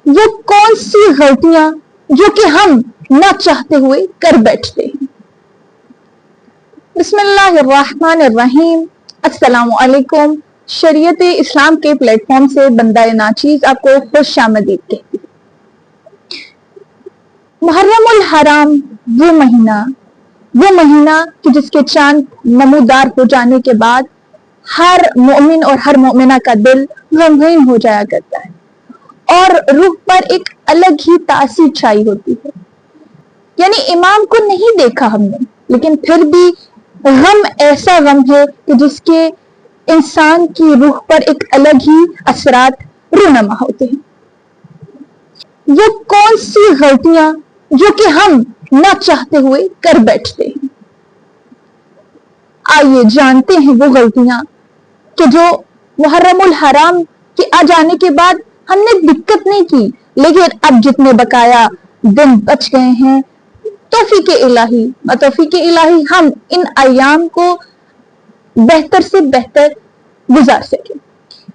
وہ کون سی غلطیاں جو کہ ہم نہ چاہتے ہوئے کر بیٹھتے ہیں؟ بسم اللہ الرحمن الرحیم۔ السلام علیکم۔ شریعت اسلام کے پلیٹ فارم سے بندہ ناچیز آپ کو خوش آمدید کہتی ہے۔ محرم الحرام وہ مہینہ کہ جس کے چاند نمودار ہو جانے کے بعد ہر مومن اور ہر مومنہ کا دل غمگین ہو جایا کرتا ہے اور روح پر ایک الگ ہی تاثیر چھائی ہوتی ہے۔ یعنی امام کو نہیں دیکھا ہم نے، لیکن پھر بھی غم ایسا غم ہے کہ جس کے انسان کی روح پر ایک الگ ہی اثرات رونما ہوتے ہیں۔ وہ کون سی غلطیاں جو کہ ہم نہ چاہتے ہوئے کر بیٹھتے ہیں؟ آئیے جانتے ہیں وہ غلطیاں کہ جو محرم الحرام کے آ جانے کے بعد ہم نے دقت نہیں کی، لیکن اب جتنے بقایا دن بچ گئے ہیں، توفیق الہی ہم ان ایام کو بہتر سے بہتر گزار سکیں۔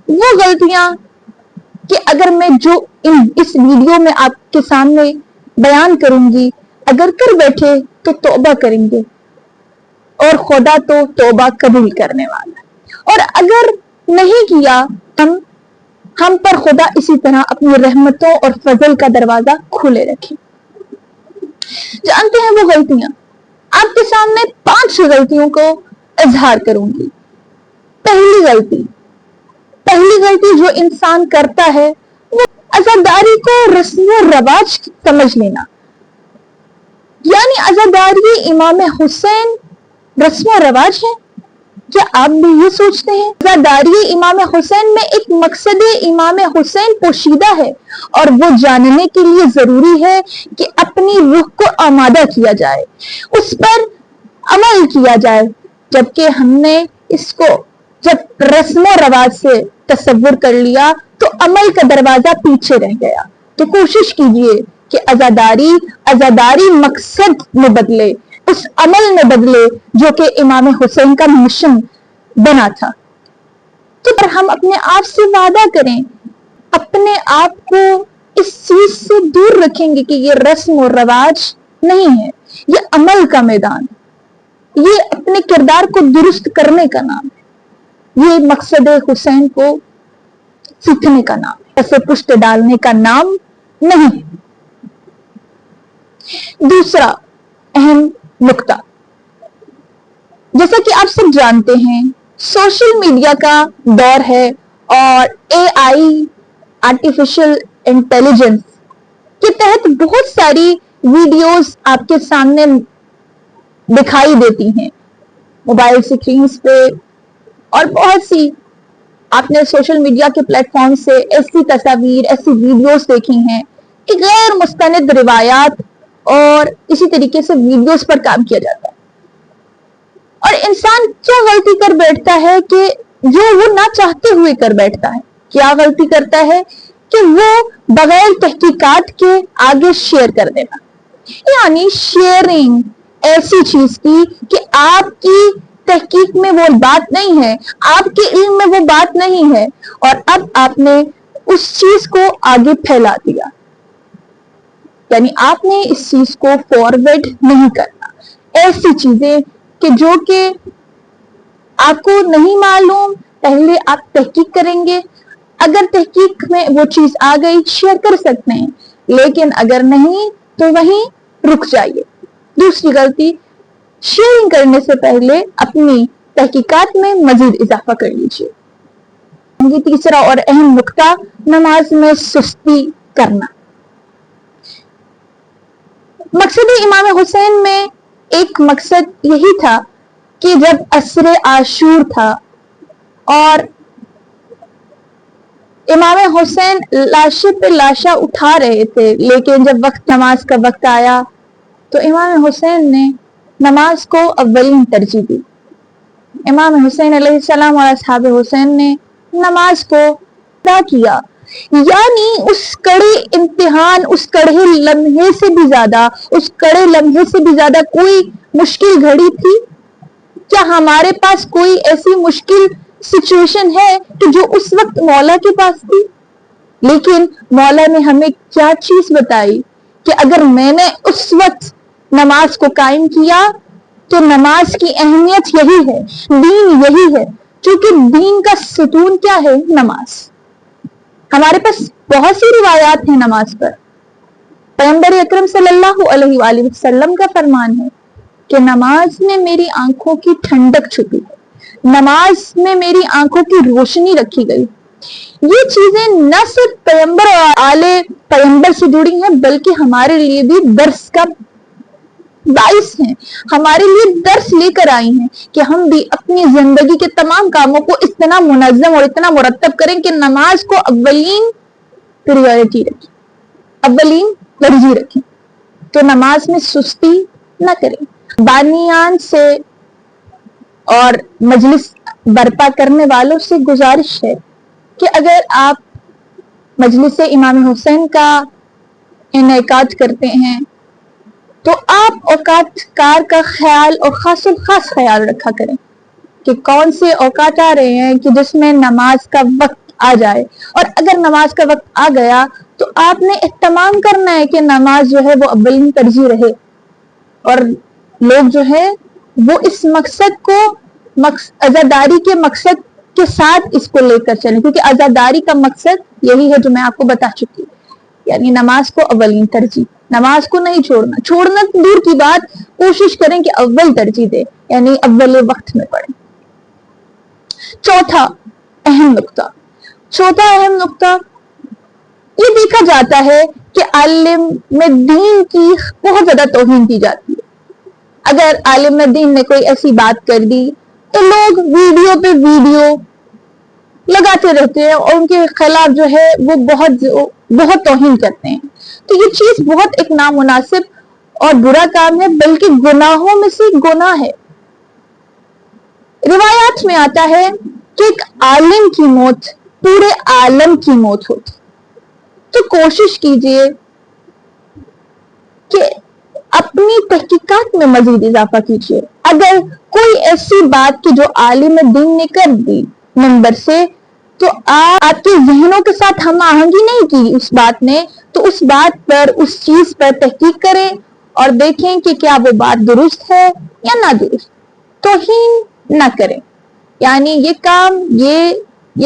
وہ غلطیاں کہ اگر میں جو اس ویڈیو میں آپ کے سامنے بیان کروں گی، اگر کر بیٹھے تو توبہ کریں گے اور خدا تو توبہ قبول کرنے والا، اور اگر نہیں کیا ہم پر خدا اسی طرح اپنی رحمتوں اور فضل کا دروازہ کھلے رکھے۔ جانتے ہیں وہ غلطیاں، آپ کے سامنے 5 غلطیوں کو اظہار کروں گی۔ پہلی غلطی جو انسان کرتا ہے وہ عزاداری کو رسم و رواج سمجھ لینا۔ یعنی عزاداری امام حسین رسم و رواج ہے؟ کیا آپ بھی یہ سوچتے ہیں؟ عزاداری امام حسین میں ایک مقصد امام حسین پوشیدہ ہے، اور وہ جاننے کے لیے ضروری ہے کہ اپنی روح کو آمادہ کیا جائے، اس پر عمل کیا جائے۔ جبکہ ہم نے اس کو جب رسم و رواج سے تصور کر لیا تو عمل کا دروازہ پیچھے رہ گیا۔ تو کوشش کیجئے کہ عزاداری مقصد میں بدلے، اس عمل میں بدلے جو کہ امام حسین کا مشن بنا تھا۔ تو پر ہم اپنے آپ سے وعدہ کریں، اپنے آپ کو اس چیز سے دور رکھیں گے کہ یہ رسم و رواج نہیں ہے، یہ عمل کا میدان ہے، یہ اپنے کردار کو درست کرنے کا نام ہے، یہ مقصد حسین کو سیکھنے کا نام ہے، اسے پشت ڈالنے کا نام نہیں ہے۔ دوسرا اہم نقطہ، جیسا کہ آپ سب جانتے ہیں سوشل میڈیا کا دور ہے، اور AI آرٹیفیشل انٹیلیجنس کے تحت بہت ساری ویڈیوز آپ کے سامنے دکھائی دیتی ہیں موبائل سکرینز پہ، اور بہت سی آپ نے سوشل میڈیا کے پلیٹ فارم سے ایسی تصاویر، ایسی ویڈیوز دیکھی ہیں کہ غیر مستند روایات اور اسی طریقے سے ویڈیوز پر کام کیا جاتا ہے۔ اور انسان کیا غلطی کر بیٹھتا ہے کہ جو وہ نہ چاہتے ہوئے کر بیٹھتا ہے؟ کیا غلطی کرتا ہے کہ وہ بغیر تحقیقات کے آگے شیئر کر دینا، یعنی شیئرنگ ایسی چیز کی کہ آپ کی تحقیق میں وہ بات نہیں ہے، آپ کے علم میں وہ بات نہیں ہے، اور اب آپ نے اس چیز کو آگے پھیلا دیا۔ یعنی آپ نے اس چیز کو فارورڈ نہیں کرنا۔ ایسی چیزیں کہ جو کہ آپ کو نہیں معلوم، پہلے آپ تحقیق کریں گے، اگر تحقیق میں وہ چیز آ گئی شیئر کر سکتے ہیں، لیکن اگر نہیں تو وہیں رک جائیے۔ دوسری غلطی، شیئرنگ کرنے سے پہلے اپنی تحقیقات میں مزید اضافہ کر لیجیے۔ تیسرا اور اہم نقطہ، نماز میں سستی کرنا۔ مقصد امام حسین میں ایک مقصد یہی تھا کہ جب عصر عاشور تھا اور امام حسین لاشیں پہ لاشیں اٹھا رہے تھے، لیکن جب نماز کا وقت آیا تو امام حسین نے نماز کو اولین ترجیح دی۔ امام حسین علیہ السلام اور اصحاب حسین نے نماز کو ادا کیا، یعنی اس کڑے امتحان، اس کڑے لمحے سے بھی زیادہ کوئی مشکل گھڑی تھی؟ کیا ہمارے پاس کوئی ایسی مشکل سچویشن ہے کہ جو اس وقت مولا کے پاس تھی؟ لیکن مولا نے ہمیں کیا چیز بتائی کہ اگر میں نے اس وقت نماز کو قائم کیا تو نماز کی اہمیت یہی ہے، دین یہی ہے، چونکہ دین کا ستون کیا ہے؟ نماز۔ ہمارے پاس بہت سی روایات ہیں نماز پر۔ پیغمبر اکرم صلی اللہ علیہ وآلہ وسلم کا فرمان ہے کہ نماز میں میری آنکھوں کی ٹھنڈک چھپی ہے، نماز میں میری آنکھوں کی روشنی رکھی گئی۔ یہ چیزیں نہ صرف پیغمبر اور آل پیغمبر سے جڑی ہیں بلکہ ہمارے لیے بھی درس کا باعث ہیں، ہمارے لیے درس لے کر آئی ہیں کہ ہم بھی اپنی زندگی کے تمام کاموں کو اتنا منظم اور اتنا مرتب کریں کہ نماز کو اولین پریورٹی رکھیں، اولین ترجیح رکھیں، تو نماز میں سستی نہ کریں۔ بانیان سے اور مجلس برپا کرنے والوں سے گزارش ہے کہ اگر آپ مجلس امام حسین کا انعقاد کرتے ہیں تو آپ اوقات کار کا خیال اور خاص خیال رکھا کریں کہ کون سے اوقات آ رہے ہیں کہ جس میں نماز کا وقت آ جائے، اور اگر نماز کا وقت آ گیا تو آپ نے اہتمام کرنا ہے کہ نماز جو ہے وہ اولین ترجیح رہے، اور لوگ جو ہے وہ اس مقصد کو عزاداری کے مقصد کے ساتھ اس کو لے کر چلیں، کیونکہ عزاداری کا مقصد یہی ہے جو میں آپ کو بتا چکی ہوں، یعنی نماز کو اولین ترجیح، نماز کو نہیں چھوڑنا دور کی بات، کوشش کریں کہ اول ترجیح دے، یعنی اول وقت میں پڑھیں۔ چوتھا اہم نقطہ یہ دیکھا جاتا ہے کہ عالم میں دین کی بہت زیادہ توہین کی جاتی ہے۔ اگر عالم دین نے کوئی ایسی بات کر دی تو لوگ ویڈیو پہ ویڈیو لگاتے رہتے ہیں اور ان کے خلاف جو ہے وہ بہت توہین کرتے ہیں۔ تو یہ چیز بہت ایک نامناسب اور برا کام ہے، بلکہ گناہوں میں سے گناہ ہے۔ روایات میں آتا ہے کہ ایک عالم کی موت پورے عالم کی موت ہوتی، تو کوشش کیجئے کہ اپنی تحقیقات میں مزید اضافہ کیجئے۔ اگر کوئی ایسی بات کی جو عالم دین نے کر دی منبر سے، تو آپ کے ذہنوں کے ساتھ ہم آہنگی نہیں کی اس بات نے، تو اس بات پر، اس چیز پر تحقیق کریں اور دیکھیں کہ کیا وہ بات درست ہے یا نہ درست۔ توہین نہ کریں، یعنی یہ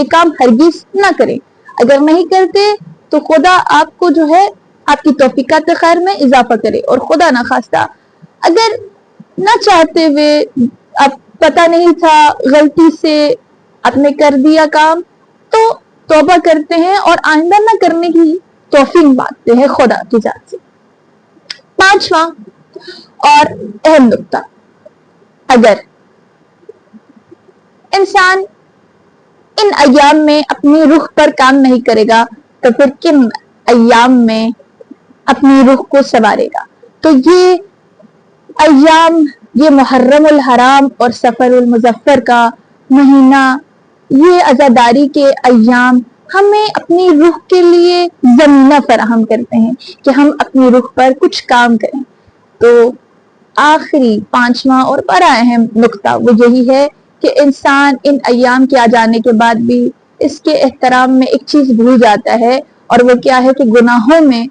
کام ہرگز نہ کریں۔ اگر نہیں کرتے تو خدا آپ کو جو ہے آپ کی توفیقات خیر میں اضافہ کرے، اور خدا نہ خواستہ اگر نہ چاہتے ہوئے، اب پتہ نہیں تھا، غلطی سے آپ نے کر دیا کام، تو توبہ کرتے ہیں اور آئندہ نہ کرنے کی توفیق مانگتے ہیں خدا کی ذات سے۔ پانچواں اور اہم نقطہ، اگر انسان ان ایام میں اپنی روح پر کام نہیں کرے گا تو پھر کن ایام میں اپنی روح کو سنوارے گا؟ تو یہ ایام، یہ محرم الحرام اور سفر المظفر کا مہینہ، یہ عزاداری کے ایام ہمیں اپنی روح کے لیے زمینہ فراہم کرتے ہیں کہ ہم اپنی روح پر کچھ کام کریں۔ تو آخری پانچواں اور بڑا اہم نقطہ وہ یہی ہے کہ انسان ان ایام کے آ جانے کے بعد بھی اس کے احترام میں ایک چیز بھول جاتا ہے، اور وہ کیا ہے کہ گناہوں میں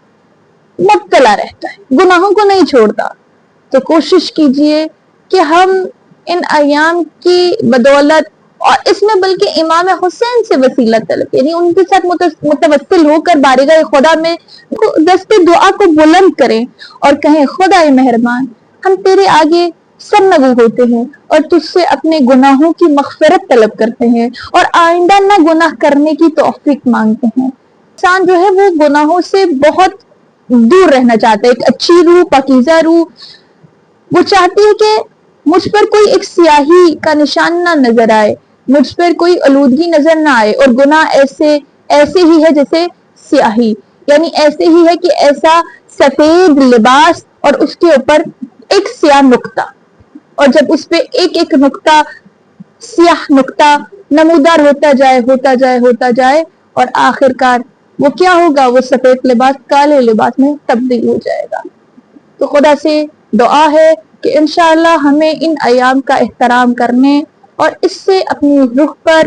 مبتلا رہتا ہے، گناہوں کو نہیں چھوڑتا۔ تو کوشش کیجئے کہ ہم ان ایام کی بدولت، اور اس میں بلکہ امام حسین سے وسیلہ طلب، یعنی ان کے ساتھ متوسل ہو کر بارگاہ خدا میں دست دعا کو بلند کریں اور کہیں خدا مہربان، ہم تیرے آگے سرنگو ہوتے ہیں اور تجھ سے اپنے گناہوں کی مغفرت طلب کرتے ہیں اور آئندہ نہ گناہ کرنے کی توفیق مانگتے ہیں۔ انسان جو ہے وہ گناہوں سے بہت دور رہنا چاہتا ہے، ایک اچھی روح، پاکیزہ روح، وہ چاہتی ہے کہ مجھ پر کوئی ایک سیاہی کا نشان نہ نظر آئے، مجھ پر کوئی آلودگی نظر نہ آئے، اور گناہ ایسے ہی ہے جیسے سیاہی، یعنی ایسے ہی ہے کہ ایسا سفید لباس اور اس کے اوپر ایک سیاہ نقطہ، اور جب اس پہ ایک ایک نقطہ، سیاہ نقطہ نمودار ہوتا جائے اور آخر کار وہ کیا ہوگا؟ وہ سفید لباس کالے لباس میں تبدیل ہو جائے گا۔ تو خدا سے دعا ہے کہ انشاءاللہ ہمیں ان ایام کا احترام کرنے اور اس سے اپنی روح پر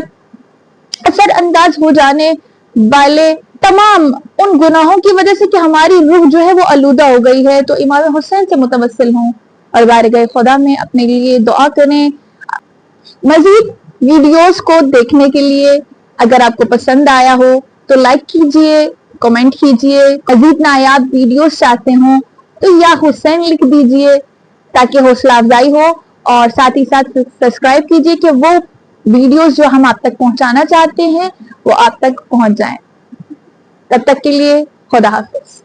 اثر انداز ہو جانے والے تمام ان گناہوں کی وجہ سے کہ ہماری روح جو ہے وہ آلودہ ہو گئی ہے. تو امام حسین سے متوسل ہوں اور بارگاہ خدا میں اپنے لیے دعا کریں. مزید ویڈیوز کو دیکھنے کے لیے اگر آپ کو پسند آیا ہو تو لائک کیجئے، کمنٹ کیجئے. مزید نایاب ویڈیوز چاہتے ہوں تو یا حسین لکھ دیجئے تاکہ حوصلہ افزائی ہو، اور ساتھ ہی ساتھ سبسکرائب کیجئے کہ وہ ویڈیوز جو ہم آپ تک پہنچانا چاہتے ہیں وہ آپ تک پہنچ جائیں. تب تک کے لیے خدا حافظ.